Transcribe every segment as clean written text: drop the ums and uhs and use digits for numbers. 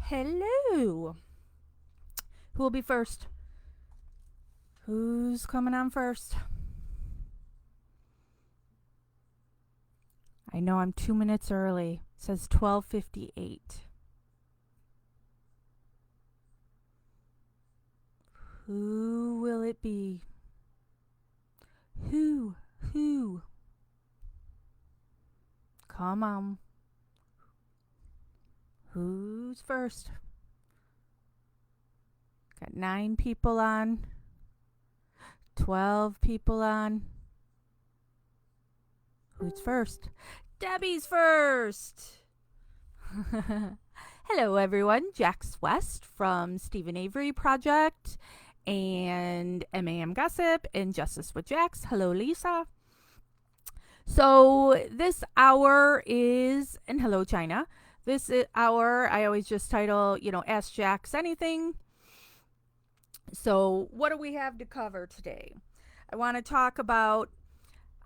Hello. Who will be first? Who's coming on first? I know I'm 2 minutes early. It says 12:58. Who will it be? Who? Come on. Who's first? Got 9 people on. 12 people on. Who's first? Debbie's first. Hello, everyone. Jax West from Stephen Avery Project and MAM Gossip and Justice with Jax. Hello, Lisa. So this hour is, and hello, China. This hour, I always just title, Ask Jax Anything. So what do we have to cover today? I want to talk about,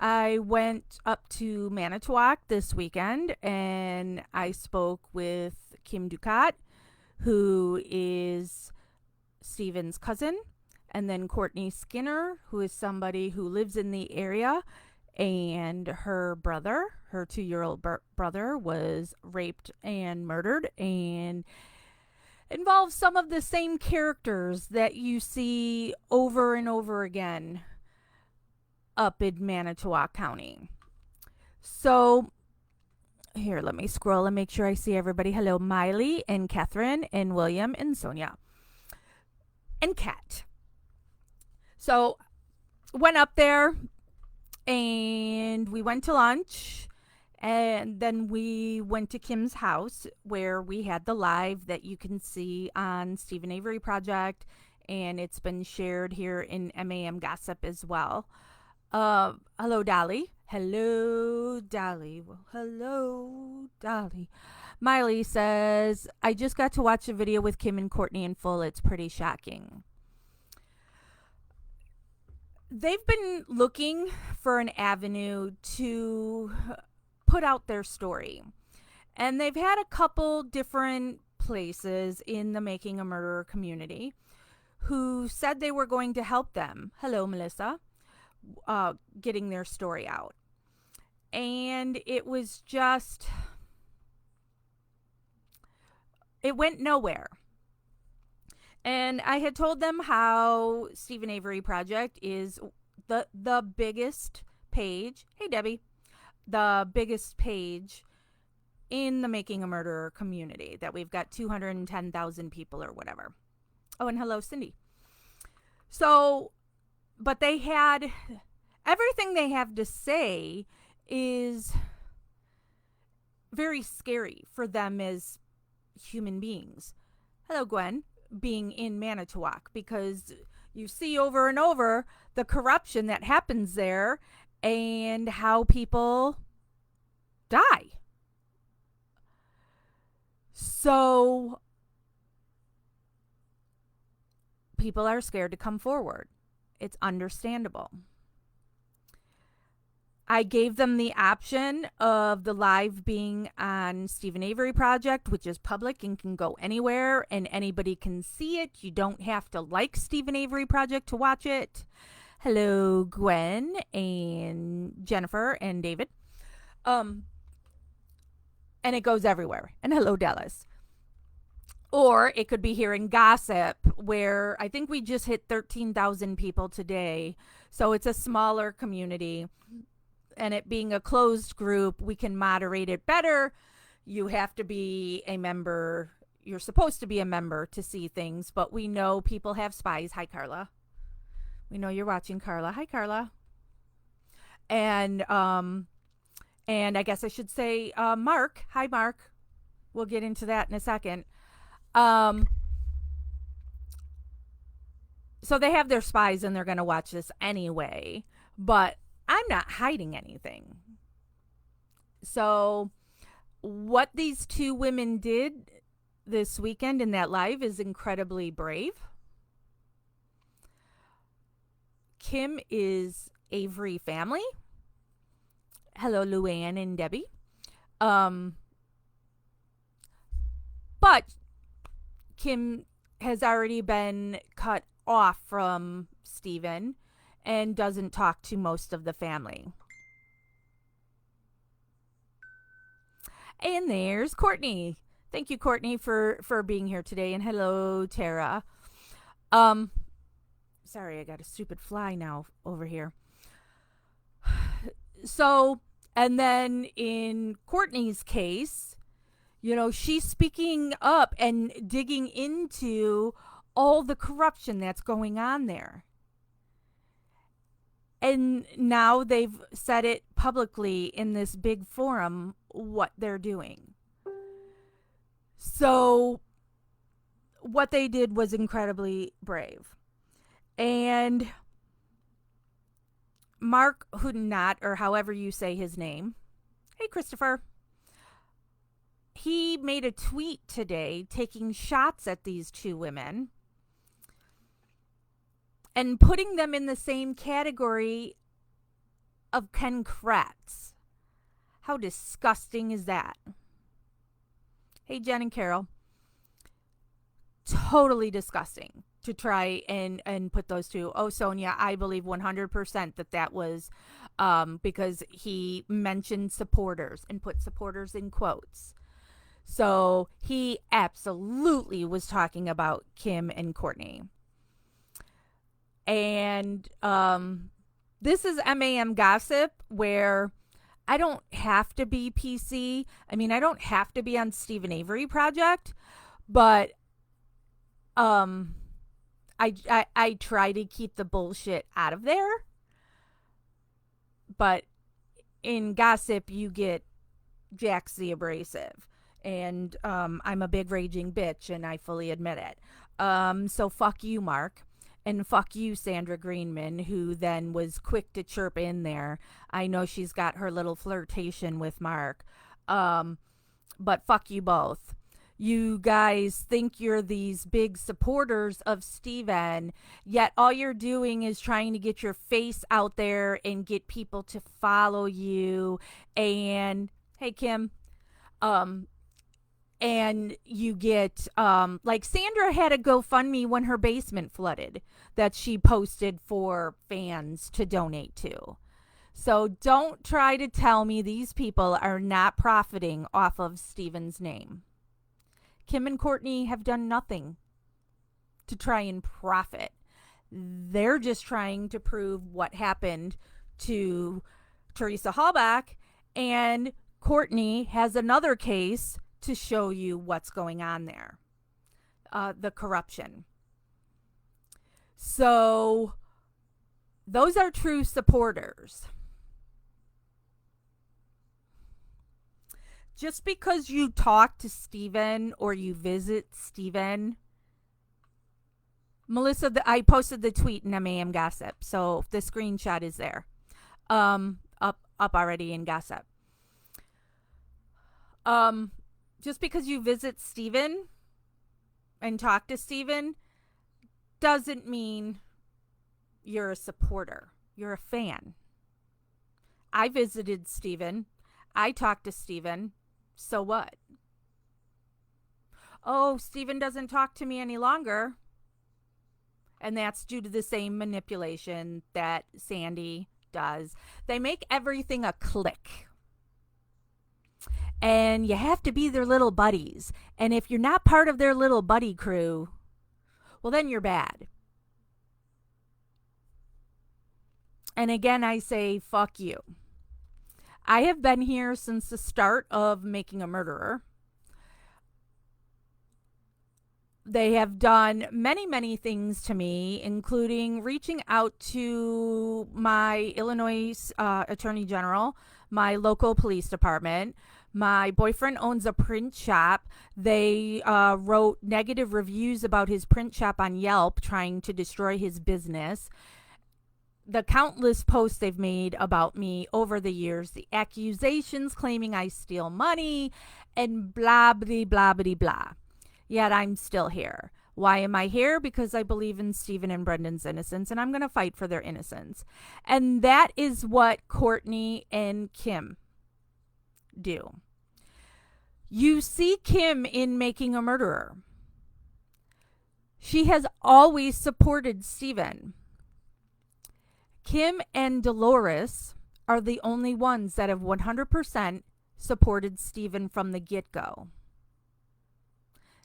I went up to Manitowoc this weekend and I spoke with Kim Ducat, who is Steven's cousin, and then Courtney Skinner, who is somebody who lives in the area, and her brother, her 2-year-old brother, was raped and murdered and involves some of the same characters that you see over and over again up in Manitowoc County. So here, let me scroll and make sure I see everybody. Hello, Miley and Catherine and William and Sonia and Kat. So went up there and we went to lunch, and then we went to Kim's house where we had the live that you can see on Stephen Avery Project, and it's been shared here in MAM Gossip as well. Hello, Dolly. Hello, Dolly. Well, hello, Dolly. Miley says, I just got to watch a video with Kim and Courtney in full. It's pretty shocking. They've been looking for an avenue to put out their story. And they've had a couple different places in the Making a Murderer community who said they were going to help them. Hello, Melissa. Getting their story out. And it was just, it went nowhere. And I had told them how Stephen Avery Project is the biggest page. Hey, Debbie. The biggest page in the Making a Murderer community, that we've got 210,000 people or whatever. Oh, and hello, Cindy. So, but they had, everything they have to say is very scary for them as human beings. Hello, Gwen. Being in Manitowoc, because you see over and over the corruption that happens there and how people die. So people are scared to come forward. It's understandable. I gave them the option of the live being on Stephen Avery Project, which is public and can go anywhere and anybody can see it. You don't have to like Stephen Avery Project to watch it. Hello, Gwen and Jennifer and David. And it goes everywhere. And hello, Dallas. Or it could be here in Gossip, where I think we just hit 13,000 people today. So it's a smaller community. And it being a closed group, we can moderate it better. You have to be a member. You're supposed to be a member to see things, but we know people have spies. Hi, Carla. We know you're watching, Carla. Hi, Carla. And I guess I should say Mark. Hi, Mark. We'll get into that in a second. So they have their spies and they're going to watch this anyway, but I'm not hiding anything. So what these 2 women did this weekend in that live is incredibly brave. Kim is Avery family. Hello, Luann and Debbie. But Kim has already been cut off from Steven and doesn't talk to most of the family. And there's Courtney. Thank you, Courtney, for being here today. And hello, Tara. Sorry, I got a stupid fly now over here. So, and then in Courtney's case, you know, she's speaking up and digging into all the corruption that's going on there. And now they've said it publicly in this big forum what they're doing. So what they did was incredibly brave. And Mark Houdinot, or however you say his name, hey Christopher, he made a tweet today taking shots at these two women and putting them in the same category of Ken Kratz. How disgusting is that? Hey, Jen and Carol. Totally disgusting to try and put those two. Oh, Sonia, I believe 100% that was because he mentioned supporters and put supporters in quotes. So he absolutely was talking about Kim and Courtney. And this is MAM gossip where I don't have to be PC. I mean, I don't have to be on Stephen Avery Project, but I try to keep the bullshit out of there. But in gossip, you get Jax the Abrasive. And I'm a big raging bitch, and I fully admit it. So fuck you, Mark. And fuck you, Sandra Greenman, who then was quick to chirp in there. I know she's got her little flirtation with Mark. But fuck you both. You guys think you're these big supporters of Steven, yet all you're doing is trying to get your face out there and get people to follow you. And, hey, Kim, and you get, like Sandra had a GoFundMe when her basement flooded that she posted for fans to donate to. So don't try to tell me these people are not profiting off of Steven's name. Kim and Courtney have done nothing to try and profit. They're just trying to prove what happened to Teresa Halbach, and Courtney has another case to show you what's going on there, the corruption. So those are true supporters. Just because you talk to Steven or you visit Steven, Melissa, I posted the tweet in MAM Gossip, so the screenshot is there, up already in Gossip. Just because you visit Steven and talk to Steven doesn't mean you're a supporter. You're a fan. I visited Steven. I talked to Steven. So what? Oh, Steven doesn't talk to me any longer. And that's due to the same manipulation that Sandy does. They make everything a clique. And you have to be their little buddies. And if you're not part of their little buddy crew, well, then you're bad. And again, I say, fuck you. I have been here since the start of Making a Murderer. They have done many, many things to me, including reaching out to my Illinois Attorney General, my local police department. My boyfriend owns a print shop. They wrote negative reviews about his print shop on Yelp, trying to destroy his business. The countless posts they've made about me over the years, the accusations claiming I steal money, and blah, blah, blah, blah, blah. Yet I'm still here. Why am I here? Because I believe in Stephen and Brendan's innocence, and I'm going to fight for their innocence. And that is what Courtney and Kim do. You see Kim in Making a Murderer. She has always supported Stephen. Kim and Dolores are the only ones that have 100% supported Stephen from the get-go.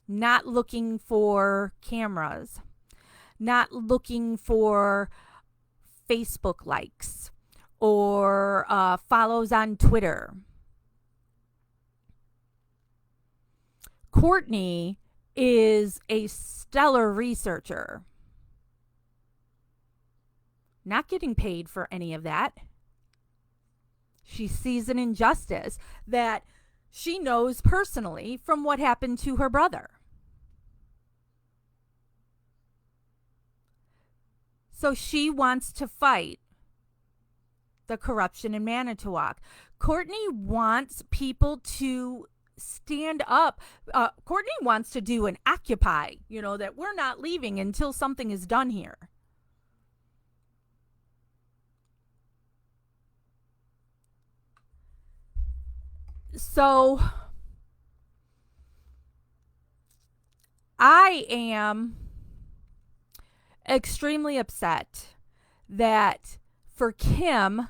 Not looking for cameras, not looking for Facebook likes or follows on Twitter. Courtney is a stellar researcher. Not getting paid for any of that. She sees an injustice that she knows personally from what happened to her brother. So she wants to fight the corruption in Manitowoc. Courtney wants people to stand up. Courtney wants to do an Occupy, that we're not leaving until something is done here. So I am extremely upset that for Kim,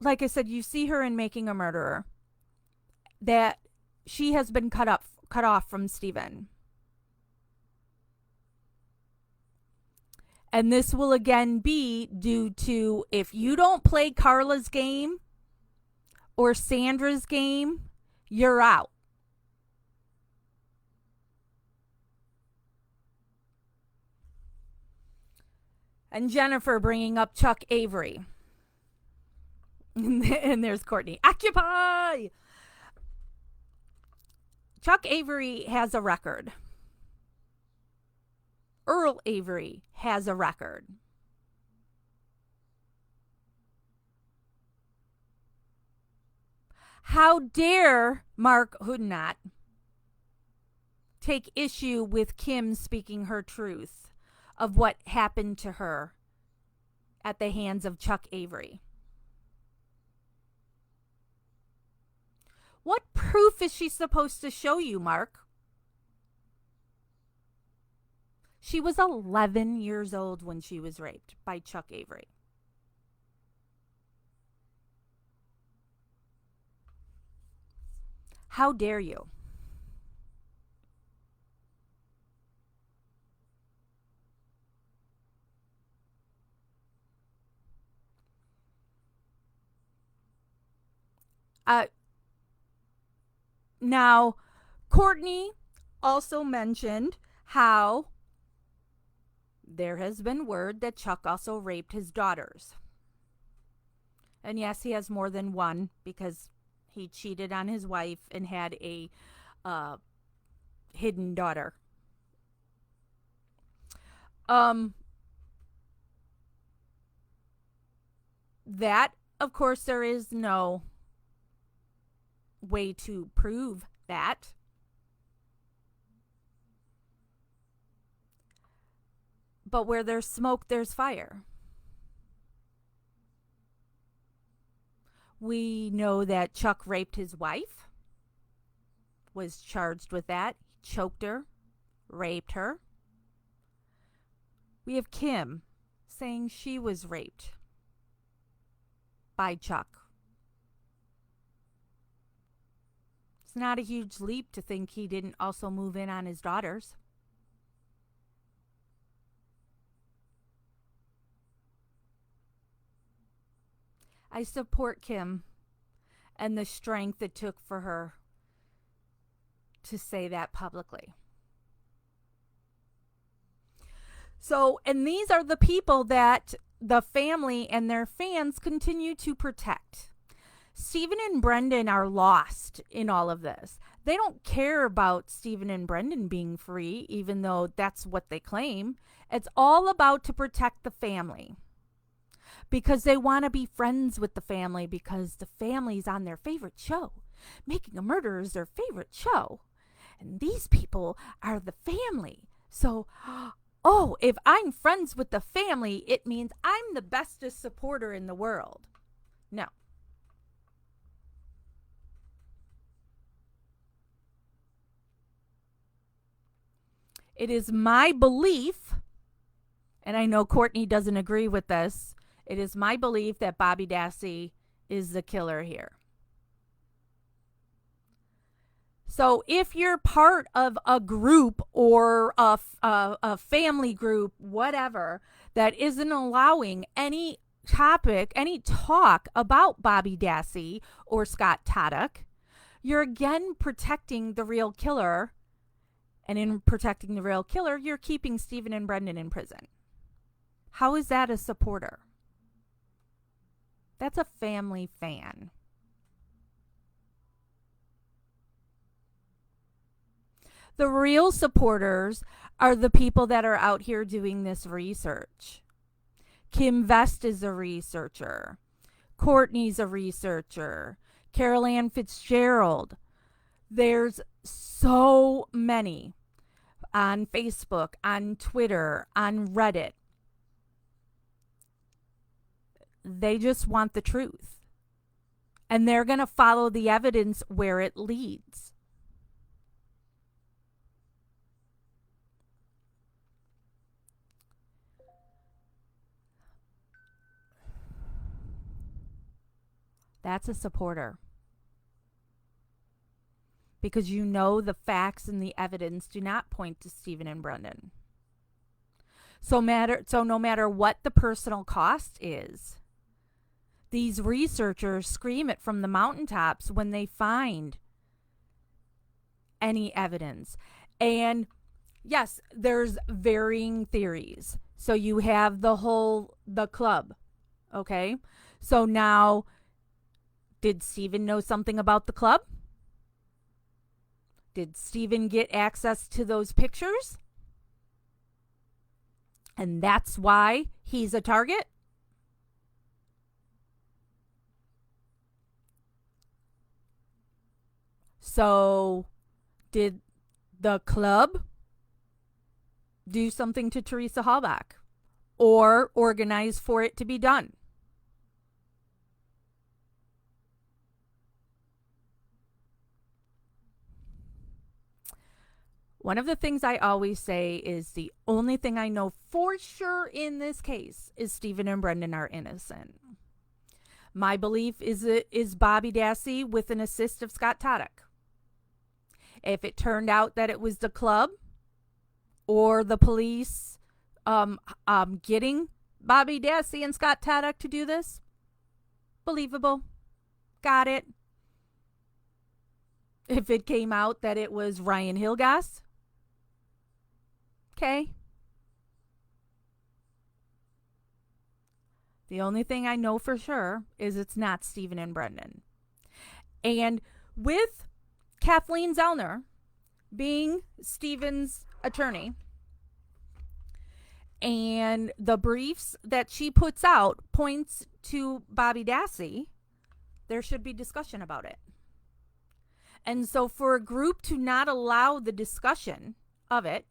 like I said, you see her in Making a Murderer, that she has been cut off from Stephen. And this will again be due to, if you don't play Carla's game or Sandra's game, you're out. And Jennifer bringing up Chuck Avery. And there's Courtney. Occupy! Chuck Avery has a record. Earl Avery has a record. How dare Mark Houdinot take issue with Kim speaking her truth of what happened to her at the hands of Chuck Avery? What proof is she supposed to show you, Mark? She was 11 years old when she was raped by Chuck Avery. How dare you? Now, Courtney also mentioned how there has been word that Chuck also raped his daughters. And yes, he has more than one because he cheated on his wife and had a hidden daughter. That, of course, there is no way to prove that. But where there's smoke, there's fire. We know that Chuck raped his wife, was charged with that, choked her, raped her. We have Kim saying she was raped by Chuck. It's not a huge leap to think he didn't also move in on his daughters. I support Kim and the strength it took for her to say that publicly. So, and these are the people that the family and their fans continue to protect. Stephen and Brendan are lost in all of this. They don't care about Stephen and Brendan being free, even though that's what they claim. It's all about to protect the family. Because they want to be friends with the family, because the family's on their favorite show. Making a Murderer is their favorite show. And these people are the family. So, oh, if I'm friends with the family, it means I'm the bestest supporter in the world. No. It is my belief, and I know Courtney doesn't agree with this, it is my belief that Bobby Dassey is the killer here. So if you're part of a group or a family group, whatever, that isn't allowing any topic, any talk about Bobby Dassey or Scott Taddock, you're again protecting the real killer. And in protecting the real killer, you're keeping Stephen and Brendan in prison. How is that a supporter? That's a family fan. The real supporters are the people that are out here doing this research. Kim Vest is a researcher. Courtney's a researcher. Carol Ann Fitzgerald. There's so many on Facebook, on Twitter, on Reddit. They just want the truth. And they're going to follow the evidence where it leads. That's a supporter. Because you know the facts and the evidence do not point to Stephen and Brendan. So no matter what the personal cost is, these researchers scream it from the mountaintops when they find any evidence. And yes, there's varying theories. So you have the club. Okay? So now, did Stephen know something about the club? Did Stephen get access to those pictures? And that's why he's a target? So, did the club do something to Teresa Halbach or organize for it to be done? One of the things I always say is the only thing I know for sure in this case is Stephen and Brendan are innocent. My belief is Bobby Dassey with an assist of Scott Taddock. If it turned out that it was the club or the police getting Bobby Dassey and Scott Taddock to do this, believable. Got it. If it came out that it was Ryan Hilgas, okay. The only thing I know for sure is it's not Stephen and Brendan. And with Kathleen Zellner being Stephen's attorney, and the briefs that she puts out points to Bobby Dassey, there should be discussion about it. And so for a group to not allow the discussion of it,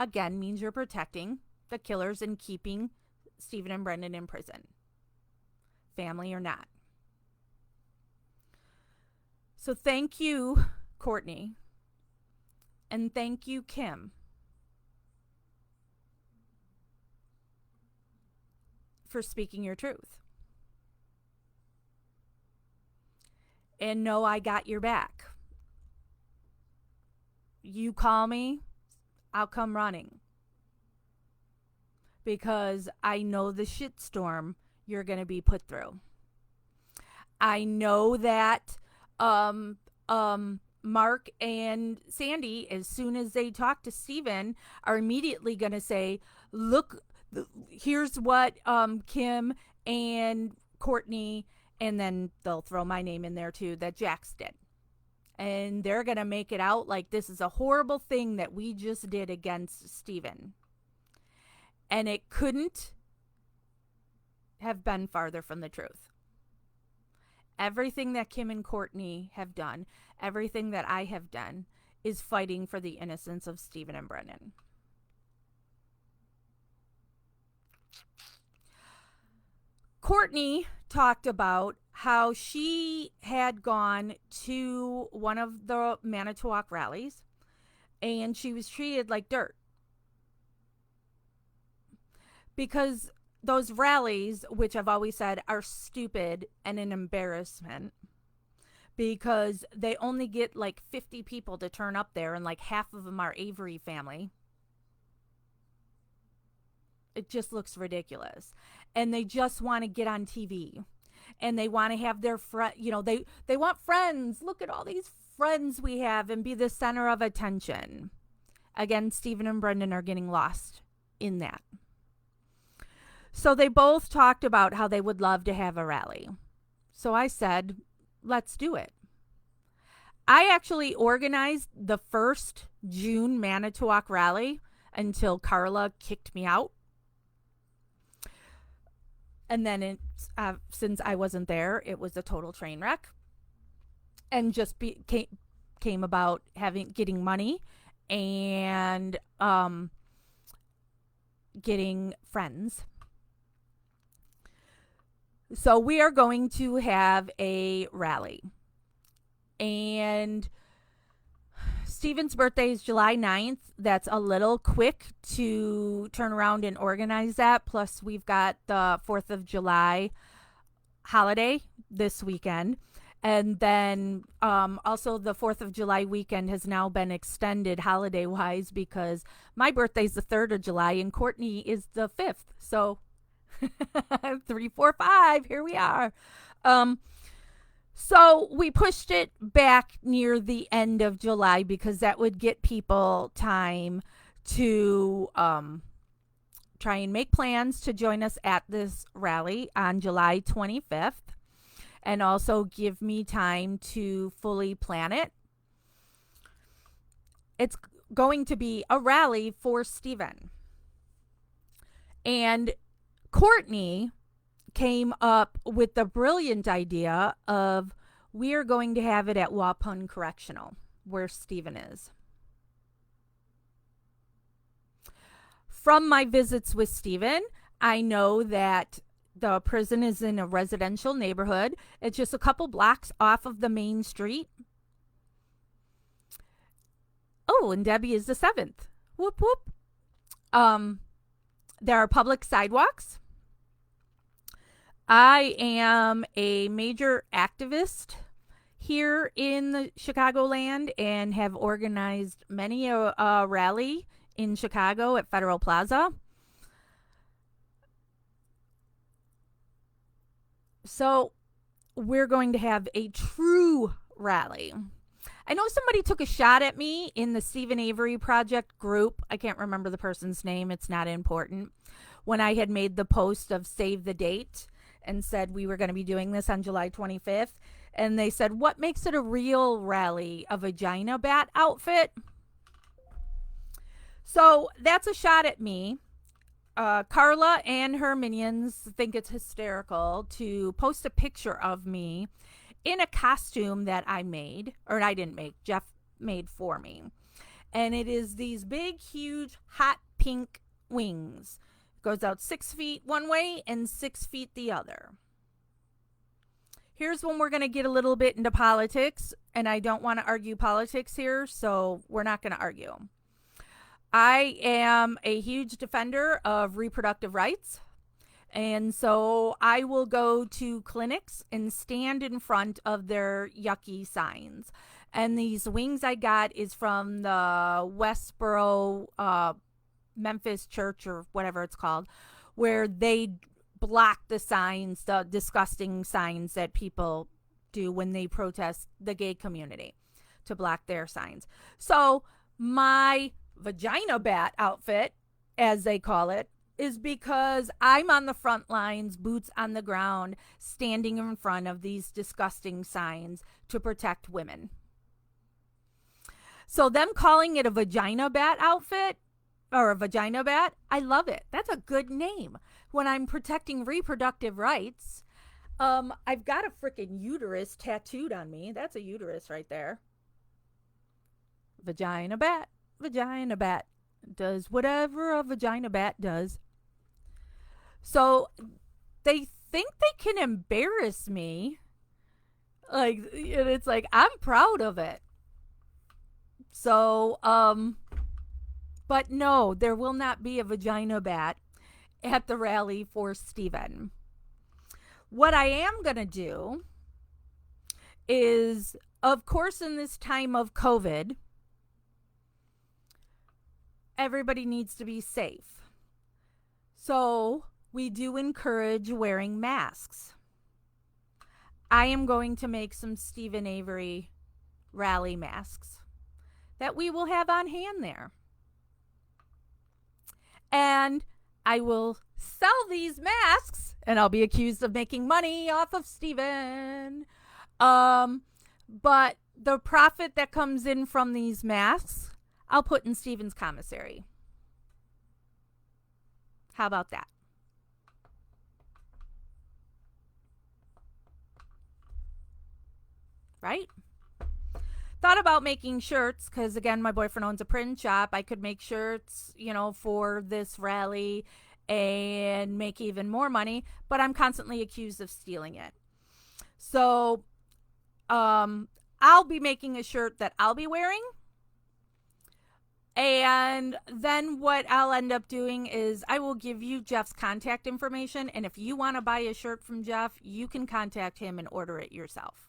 again, means you're protecting the killers and keeping Stephen and Brendan in prison, family or not. So thank you, Courtney, and thank you, Kim, for speaking your truth. And know I got your back. You call me, I'll come running. Because I know the shitstorm you're going to be put through. I know that Mark and Sandy, as soon as they talk to Stephen, are immediately going to say, look, here's what Kim and Courtney, and then they'll throw my name in there too, that Jax did. And they're going to make it out like this is a horrible thing that we just did against Stephen. And it couldn't have been farther from the truth. Everything that Kim and Courtney have done, everything that I have done, is fighting for the innocence of Stephen and Brendan. Courtney talked about how she had gone to one of the Manitowoc rallies and she was treated like dirt. because those rallies, which I've always said are stupid and an embarrassment, because they only get like 50 people to turn up there, and like half of them are Avery family. It just looks ridiculous. And they just want to get on TV. And they want to have their they want friends. Look at all these friends we have and be the center of attention. Again, Stephen and Brendan are getting lost in that. So they both talked about how they would love to have a rally. So I said, let's do it. I actually organized the first June Manitowoc rally until Carla kicked me out. And then since I wasn't there, it was a total train wreck. And just came about getting money and getting friends. So we are going to have a rally. And Stephen's birthday is July 9th. That's a little quick to turn around and organize that. Plus, we've got the 4th of July holiday this weekend. And then also the 4th of July weekend has now been extended holiday-wise because my birthday's the 3rd of July and Courtney is the 5th. So 3, 4, 5, here we are. So we pushed it back near the end of July because that would get people time to try and make plans to join us at this rally on July 25th, and also give me time to fully plan it. It's going to be a rally for Stephen. And Courtney came up with the brilliant idea of we are going to have it at Waupun Correctional, where Stephen is. From my visits with Stephen, I know that the prison is in a residential neighborhood. It's just a couple blocks off of the main street. Oh, and Debbie is the 7th. Whoop, whoop. There are public sidewalks. I am a major activist here in the Chicagoland and have organized many a rally in Chicago at Federal Plaza. So we're going to have a true rally. I know somebody took a shot at me in the Stephen Avery Project group. I can't remember the person's name. It's not important. When I had made the post of save the date and said we were going to be doing this on July 25th. And they said, what makes it a real rally? A vagina bat outfit? So that's a shot at me. Carla and her minions think it's hysterical to post a picture of me in a costume that I made, or I didn't make, Jeff made for me. And it is these big, huge, hot pink wings. It goes out 6 feet one way and 6 feet the other. Here's when we're going to get a little bit into politics, and I don't want to argue politics here, so we're not going to argue. I am a huge defender of reproductive rights. And so I will go to clinics and stand in front of their yucky signs. And these wings I got is from the Westboro Memphis Church or whatever it's called, where they block the signs, the disgusting signs that people do when they protest the gay community, to block their signs. So my vagina bat outfit, as they call it, is because I'm on the front lines, boots on the ground, standing in front of these disgusting signs to protect women. So them calling it a vagina bat outfit or a vagina bat, I love it. That's a good name. When I'm protecting reproductive rights, I've got a freaking uterus tattooed on me. That's a uterus right there. Vagina bat, vagina bat. Does whatever a vagina bat does. So they think they can embarrass me. Like, it's like, I'm proud of it. So, but no, there will not be a vagina bat. at the rally for Stephen. What I am going to do is, of course, in this time of COVID, everybody needs to be safe. So we do encourage wearing masks. I am going to make some Stephen Avery rally masks that we will have on hand there. And I will sell these masks, and I'll be accused of making money off of Stephen. But the profit that comes in from these masks, I'll put in Stephen's commissary. How about that? Right? Thought about making shirts because, again, my boyfriend owns a print shop. I could make shirts, for this rally and make even more money, but I'm constantly accused of stealing it. So I'll be making a shirt that I'll be wearing. And then what I'll end up doing is I will give you Jeff's contact information. And if you want to buy a shirt from Jeff, you can contact him and order it yourself.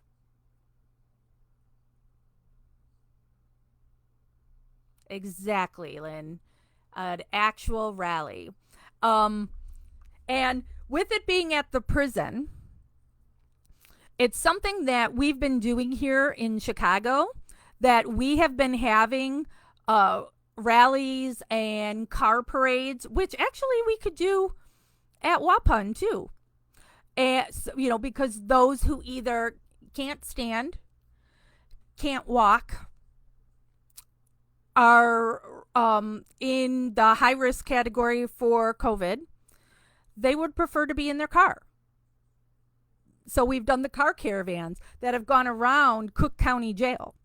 Exactly, Lynn. An actual rally. And with it being at the prison, it's something that we've been doing here in Chicago, that we have been having rallies and car parades, which actually we could do at Waupun too. And, because those who either can't stand, can't walk, are in the high risk category for COVID, they would prefer to be in their car. So we've done the car caravans that have gone around Cook County Jail.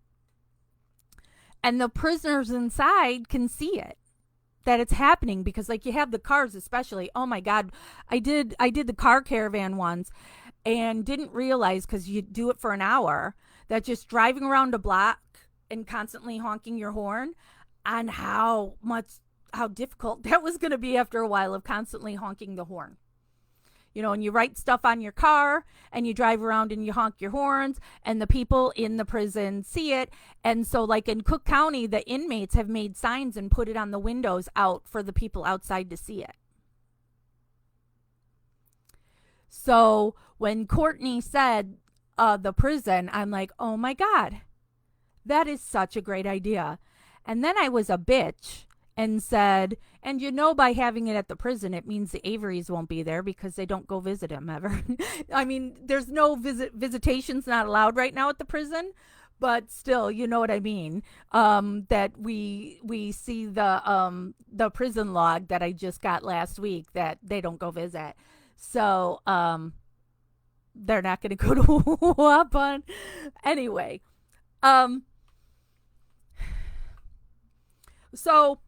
And the prisoners inside can see it, that it's happening, because you have the cars especially. Oh my God. I did the car caravan once and didn't realize, because you do it for an hour, that just driving around a block and constantly honking your horn, and how difficult that was going to be after a while of constantly honking the horn. And you write stuff on your car and you drive around and you honk your horns, and the people in the prison see it. And so in Cook County, the inmates have made signs and put it on the windows out for the people outside to see it. So when Courtney said the prison, I'm like, oh my God, that is such a great idea. And then I was a bitch and said, and by having it at the prison, it means the Averys won't be there because they don't go visit him ever. I mean, there's no visitations not allowed right now at the prison, but still, you know what I mean? That we see the prison log that I just got last week that they don't go visit. So they're not going to go to Waupun. Anyway, so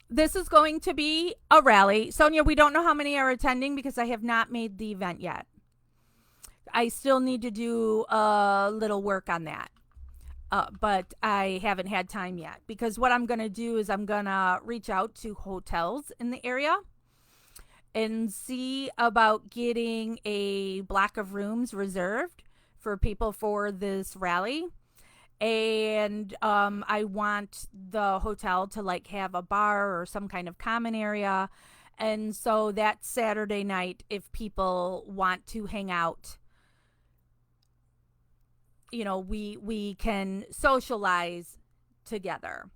this is going to be a rally. Sonia, we don't know how many are attending because I have not made the event yet. I still need to do a little work on that. But I haven't had time yet, because what I'm going to do is I'm going to reach out to hotels in the area and see about getting a block of rooms reserved for people for this rally. And I want the hotel to have a bar or some kind of common area. And so that Saturday night, if people want to hang out, we can socialize together.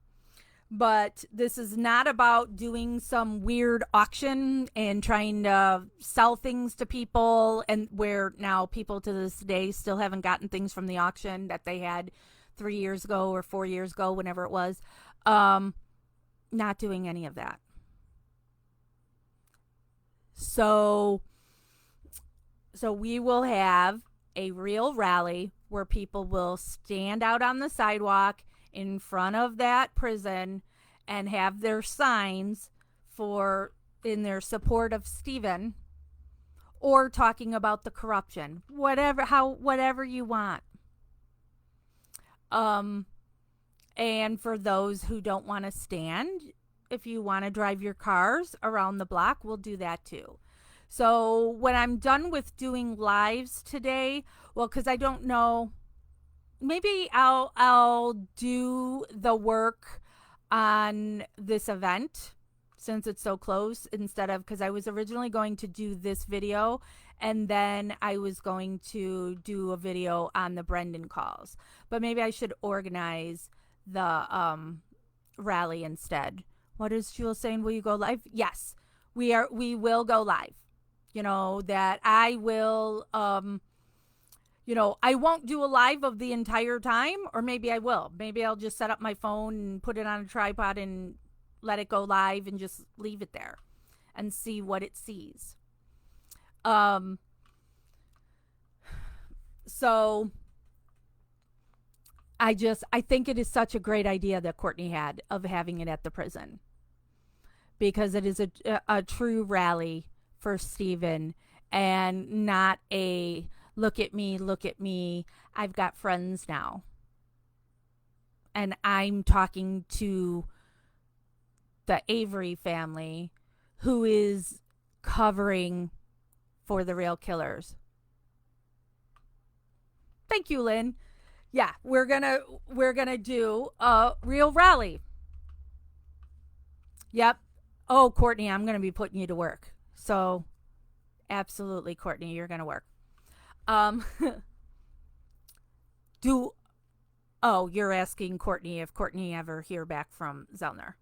But this is not about doing some weird auction and trying to sell things to people, and where now people to this day still haven't gotten things from the auction that they had 3 years ago or 4 years ago, whenever it was. Not doing any of that. So we will have a real rally where people will stand out on the sidewalk in front of that prison and have their signs in their support of Stephen, or talking about the corruption, whatever you want. And for those who don't want to stand If you want to drive your cars around the block, we'll do that too. So when I'm done with doing lives today, well, because I don't know, maybe I'll do the work on this event since it's so close, instead of, because I was originally going to do this video and then I was going to do a video on the Brendan calls. But maybe I should organize the rally instead. What is Jules saying? Will you go live? Yes, we will go live. You know, that I will I won't do a live of the entire time, or maybe I will. Maybe I'll just set up my phone and put it on a tripod and let it go live and just leave it there and see what it sees. So I think it is such a great idea that Courtney had of having it at the prison, because it is a true rally for Stephen, and not a look at me, I've got friends now. And I'm talking to the Avery family, who is covering for the real killers. Thank you, Lynn. Yeah, we're gonna do a real rally. Yep. Oh, Courtney, I'm gonna be putting you to work. So, absolutely, Courtney, you're gonna work. You're asking Courtney if Courtney ever hear back from Zellner.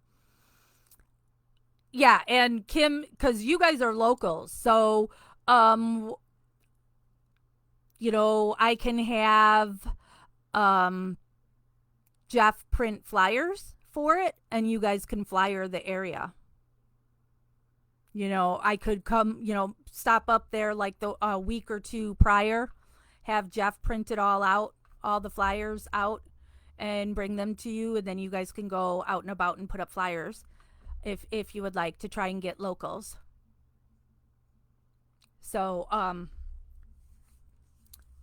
Yeah, and Kim, because you guys are locals, so I can have Jeff print flyers for it, and you guys can flyer the area. I could come, stop up there like a week or two prior, have Jeff print it all out, all the flyers out, and bring them to you, and then you guys can go out and about and put up flyers if you would like to try and get locals. So,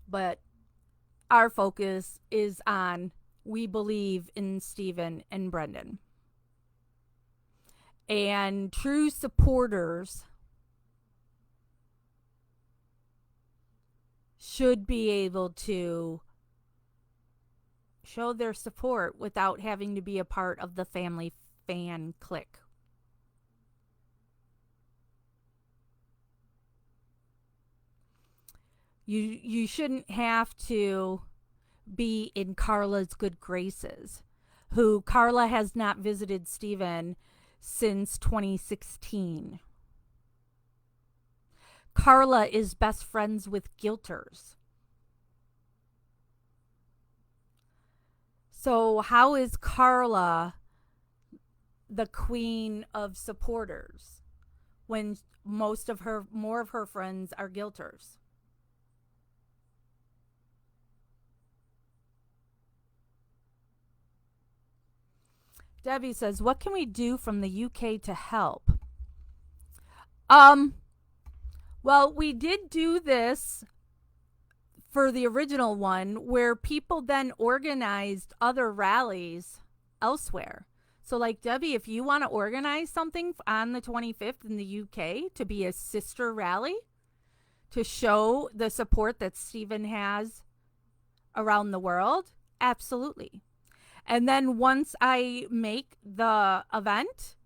but our focus is on, we believe in Stephen and Brendan. And true supporters should be able to show their support without having to be a part of the family fan clique. You shouldn't have to be in Carla's good graces, who Carla has not visited Stephen since 2016. Carla is best friends with guilters. So how is Carla the queen of supporters when more of her friends are guilters? Debbie says, what can we do from the UK to help? Well, we did do this for the original one, where people then organized other rallies elsewhere. So like, Debbie, if you want to organize something on the 25th in the UK to be a sister rally to show the support that Stephen has around the world, absolutely. And then once I make the event,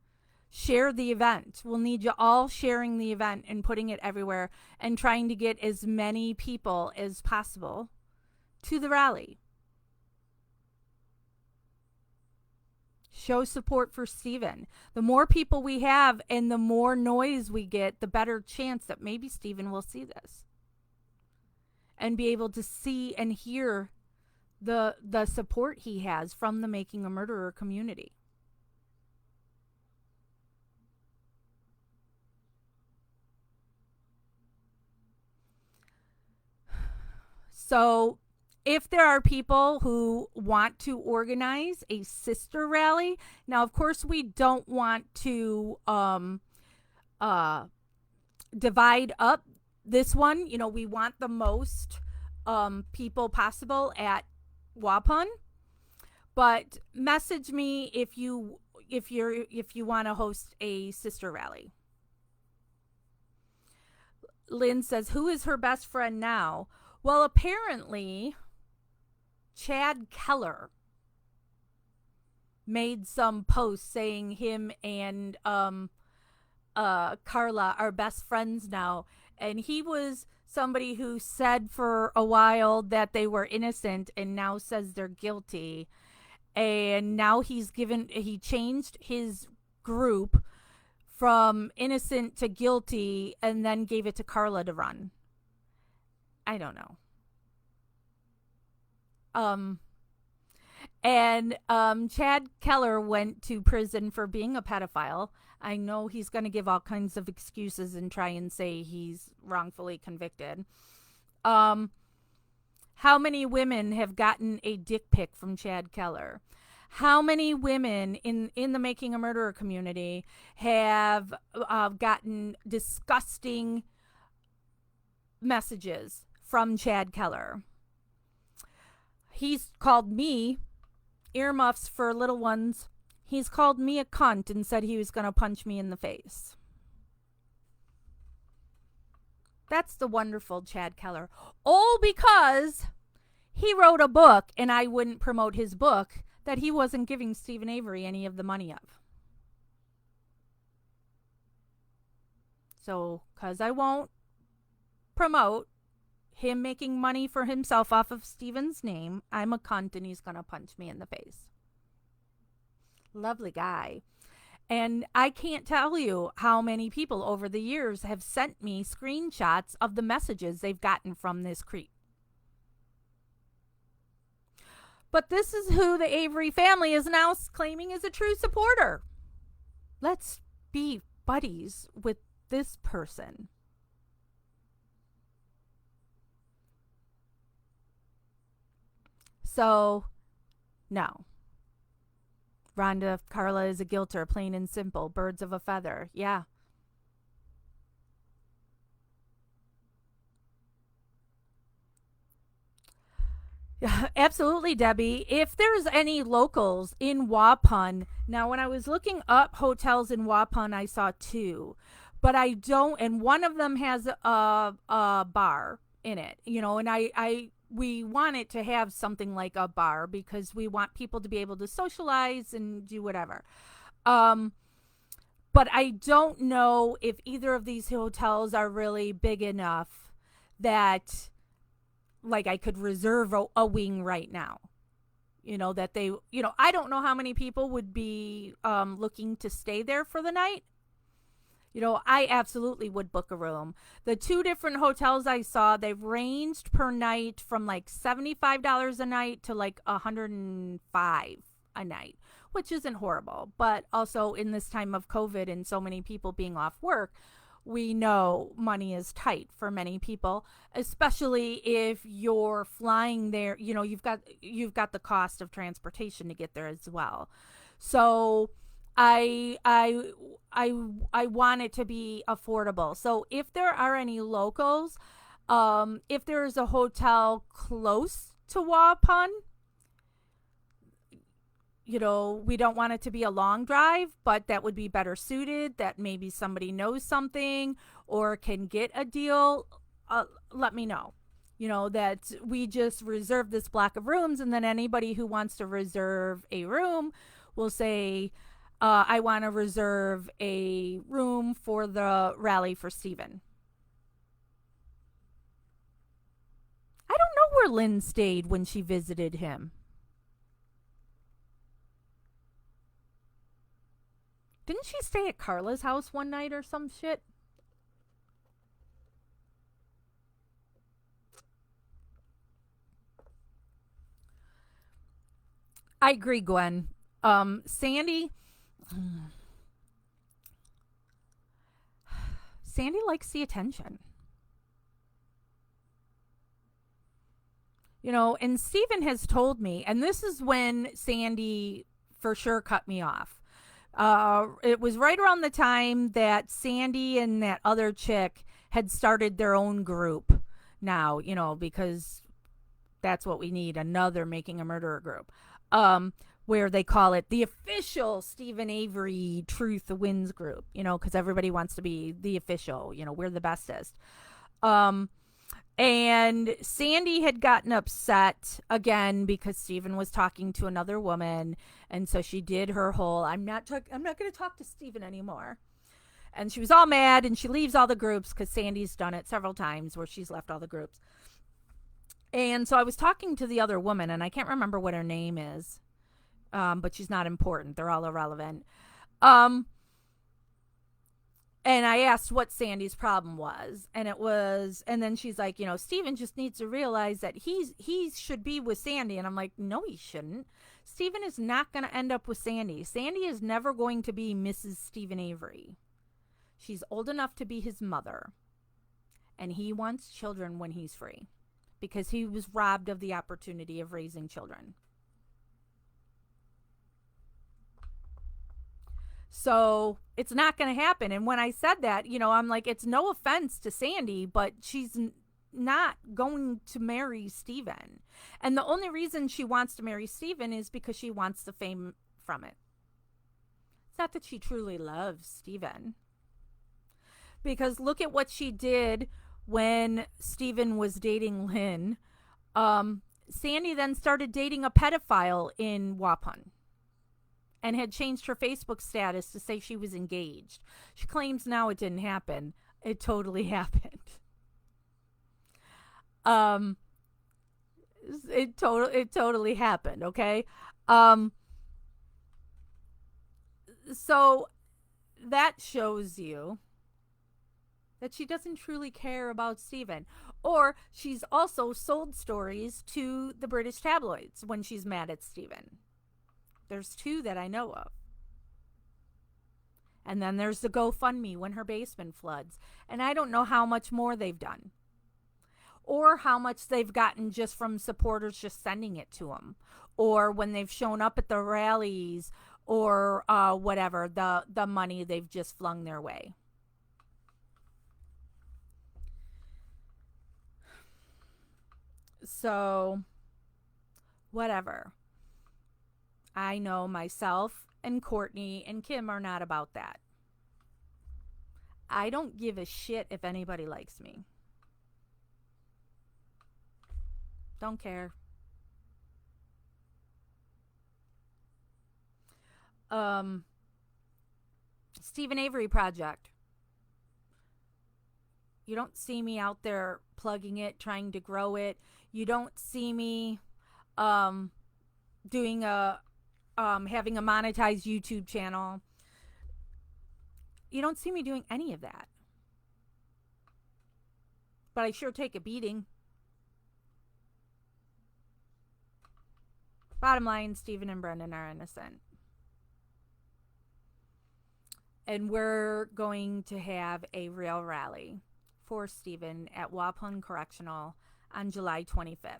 share the event. We'll need you all sharing the event and putting it everywhere and trying to get as many people as possible to the rally. Show support for Stephen. The more people we have and the more noise we get, the better chance that maybe Stephen will see this and be able to see and hear the support he has from the Making a Murderer community. So if there are people who want to organize a sister rally, now of course we don't want to divide up this one. We want the most people possible at Waupun, but message me if you if you want to host a sister rally. Lynn says, who is her best friend now? Well, apparently, Chad Keller made some post saying him and Carla are best friends now. And he was somebody who said for a while that they were innocent and now says they're guilty. And now he changed his group from innocent to guilty and then gave it to Carla to run. I don't know. Chad Keller went to prison for being a pedophile. I know he's going to give all kinds of excuses and try and say he's wrongfully convicted. How many women have gotten a dick pic from Chad Keller? How many women in the Making a Murderer community have gotten disgusting messages from Chad Keller? He's called me, earmuffs for little ones, he's called me a cunt and said he was going to punch me in the face. That's the wonderful Chad Keller. All because he wrote a book and I wouldn't promote his book that he wasn't giving Stephen Avery any of the money of. So, because I won't promote him making money for himself off of Stephen's name, I'm a cunt and he's going to punch me in the face. Lovely guy. And I can't tell you how many people over the years have sent me screenshots of the messages they've gotten from this creep. But this is who the Avery family is now claiming is a true supporter. Let's be buddies with this person. So, no. Rhonda, Carla is a guilter, plain and simple. Birds of a feather. Yeah. Absolutely, Debbie. If there's any locals in Waupun, now when I was looking up hotels in Waupun, I saw two, but I don't, and one of them has a bar in it, and we want it to have something like a bar because we want people to be able to socialize and do whatever. But I don't know if either of these hotels are really big enough that like I could reserve a wing right now. That they, I don't know how many people would be looking to stay there for the night. I absolutely would book a room. The two different hotels I saw, they've ranged per night from like $75 a night to like $105 a night, which isn't horrible. But also in this time of COVID and so many people being off work, we know money is tight for many people, especially if you're flying there. You've got the cost of transportation to get there as well. So I want it to be affordable. So if there are any locals, if there is a hotel close to Waupun, we don't want it to be a long drive, but that would be better suited, that maybe somebody knows something or can get a deal. Let me know, that we just reserve this block of rooms, and then anybody who wants to reserve a room will say, I want to reserve a room for the rally for Stephen. I don't know where Lynn stayed when she visited him. Didn't she stay at Carla's house one night or some shit? I agree, Gwen. Sandy likes the attention. And Stephen has told me, and this is when Sandy for sure cut me off. It was right around the time that Sandy and that other chick had started their own group now, because that's what we need, another Making a Murderer group. where they call it the official Stephen Avery Truth Wins group, because everybody wants to be the official, we're the bestest. Um, and Sandy had gotten upset again because Stephen was talking to another woman, and so she did her whole I'm not going to talk to Stephen anymore. And she was all mad, and she leaves all the groups because Sandy's done it several times where she's left all the groups. And so I was talking to the other woman, and I can't remember what her name is, but she's not important. They're all irrelevant. And I asked what Sandy's problem was, and then she's like, Steven just needs to realize that he should be with Sandy. And I'm like, no, he shouldn't. Steven is not going to end up with Sandy. Sandy is never going to be Mrs. Stephen Avery. She's old enough to be his mother, and he wants children when he's free because he was robbed of the opportunity of raising children. So it's not going to happen. And when I said that, I'm like, it's no offense to Sandy, but she's not going to marry Steven. And the only reason she wants to marry Steven is because she wants the fame from it. It's not that she truly loves Steven. Because look at what she did when Steven was dating Lynn. Sandy then started dating a pedophile in Waupun and had changed her Facebook status to say she was engaged. She claims now it didn't happen. It totally happened. It totally happened, okay? So that shows you that she doesn't truly care about Steven. Or she's also sold stories to the British tabloids when she's mad at Steven. There's 2 that I know of. And then there's the GoFundMe when her basement floods. And I don't know how much more they've done. Or how much they've gotten just from supporters just sending it to them. Or when they've shown up at the rallies or whatever, the money they've just flung their way. So, whatever. I know myself and Courtney and Kim are not about that. I don't give a shit if anybody likes me. Don't care. Stephen Avery Project. You don't see me out there plugging it, trying to grow it. You don't see me doing having a monetized YouTube channel. You don't see me doing any of that. But I sure take a beating. Bottom line, Stephen and Brendan are innocent. And we're going to have a real rally for Stephen at Waupun Correctional on July 25th.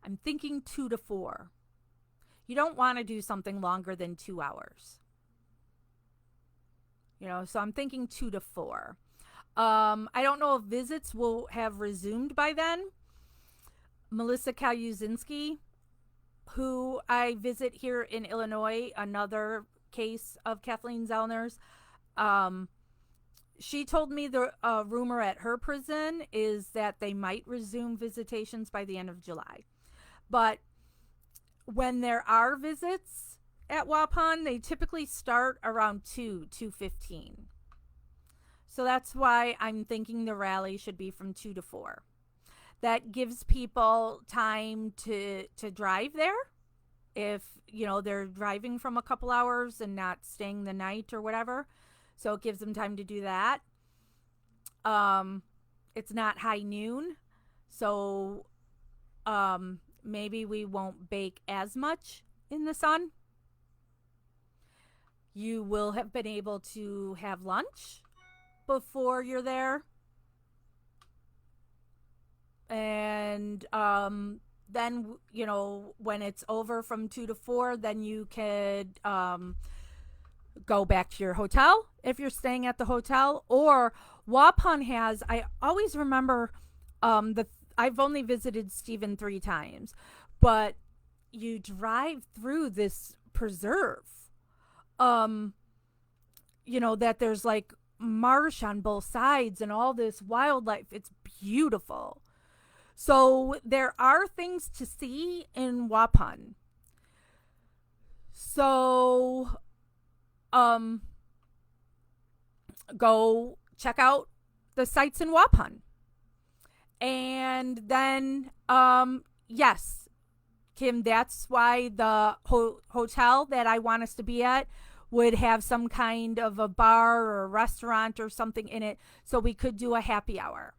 I'm thinking 2 to 4. You don't want to do something longer than 2 hours. So I'm thinking 2 to 4. I don't know if visits will have resumed by then. Melissa Kaluzinski, who I visit here in Illinois, another case of Kathleen Zellner's, she told me the rumor at her prison is that they might resume visitations by the end of July. But when there are visits at Waupun, they typically start around 2:15. So that's why I'm thinking the rally should be from 2 to 4. That gives people time to drive there. If, they're driving from a couple hours and not staying the night or whatever. So it gives them time to do that. It's not high noon. So maybe we won't bake as much in the sun. You will have been able to have lunch before you're there. And then, when it's over from 2 to 4, then you could go back to your hotel if you're staying at the hotel. Or Waupun has, I always remember, I've only visited Stephen 3 times, but you drive through this preserve. Um, that there's like marsh on both sides and all this wildlife. It's beautiful. So there are things to see in Waupun. So um go check out the sites in Waupun. And then yes, Kim, that's why the hotel that I want us to be at would have some kind of a bar or a restaurant or something in it, so we could do a happy hour.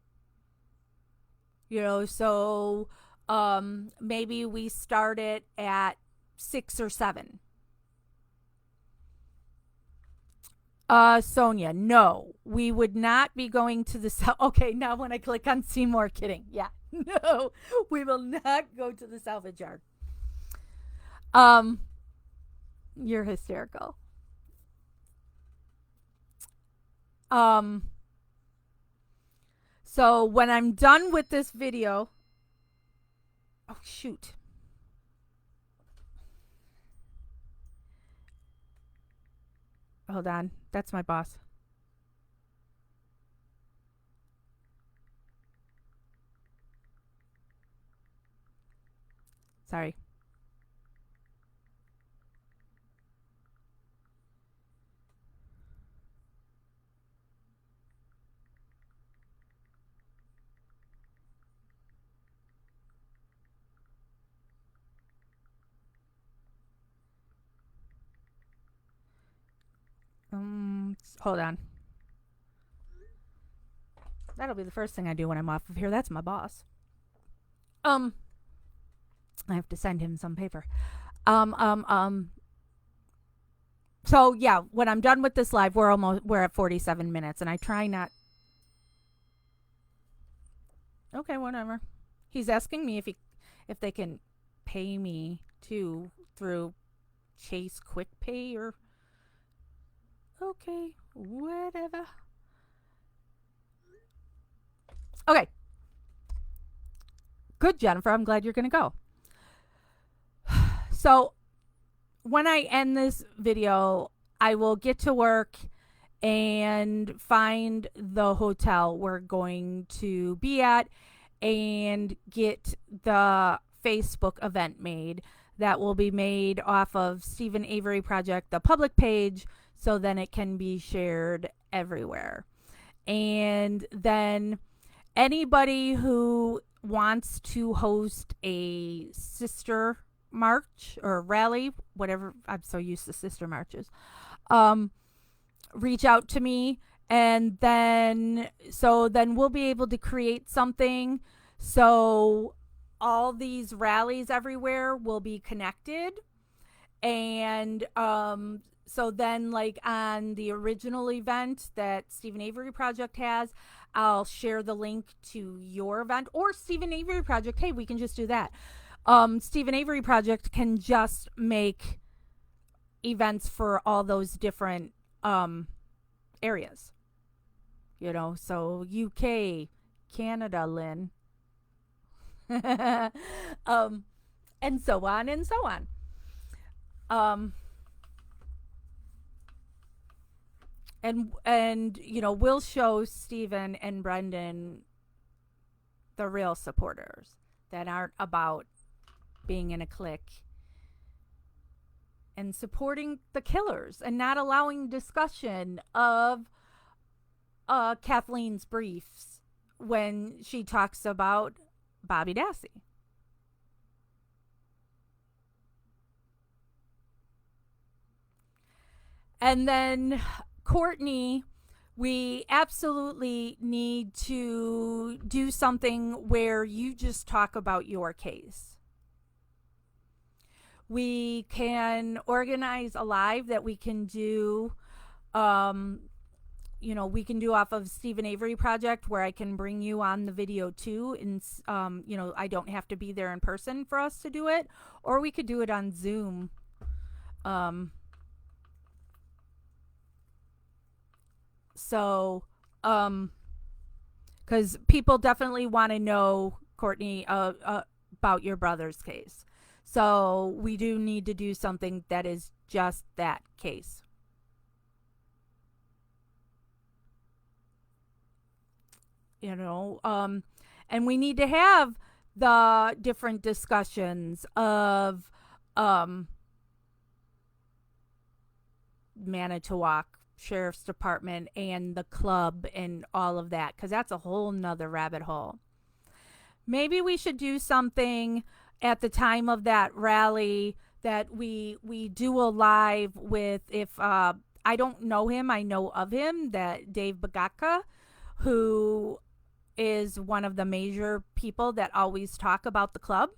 So maybe we start it at 6 or 7. Sonia, no, we would not be going to the south. Okay, now when I click on Seymour, kidding. Yeah, no, we will not go to the salvage yard. Um, you're hysterical. Um, so when I'm done with this video, oh shoot. Hold on, that's my boss. Sorry. Hold on. That'll be the first thing I do when I'm off of here. That's my boss. I have to send him some paper. Um, um, um. So yeah, when I'm done with this live, we're at 47 minutes, and I try not. Okay, whatever. He's asking me if they can pay me too through Chase Quick Pay or. Okay, whatever. Okay. Good, Jennifer. I'm glad you're going to go. So, when I end this video, I will get to work and find the hotel we're going to be at and get the Facebook event made. That will be made off of Stephen Avery Project, the public page, so then it can be shared everywhere. And then anybody who wants to host a sister march or rally, whatever, I'm so used to sister marches, reach out to me, and then we'll be able to create something so all these rallies everywhere will be connected. And so then, like on the original event that Stephen Avery Project has, I'll share the link to your event or Stephen Avery Project. Hey, we can just do that. Stephen Avery Project can just make events for all those different areas. So UK, Canada, Lynn, and so on and so on. And we'll show Stephen and Brendan the real supporters that aren't about being in a clique and supporting the killers and not allowing discussion of Kathleen's briefs when she talks about Bobby Dassey. And then Courtney, we absolutely need to do something where you just talk about your case. We can organize a live that we can do, we can do off of Stephen Avery Project where I can bring you on the video too. And, I don't have to be there in person for us to do it, or we could do it on Zoom. So, because people definitely want to know, Courtney, about your brother's case. So we do need to do something that is just that case. You know, and we need to have the different discussions of um, Manitowoc Sheriff's Department and the club and all of that, because that's a whole nother rabbit hole. Maybe we should do something at the time of that rally that we do a live with, if I don't know him, I know of him, that Dave Bagaka, who is one of the major people that always talk about the club.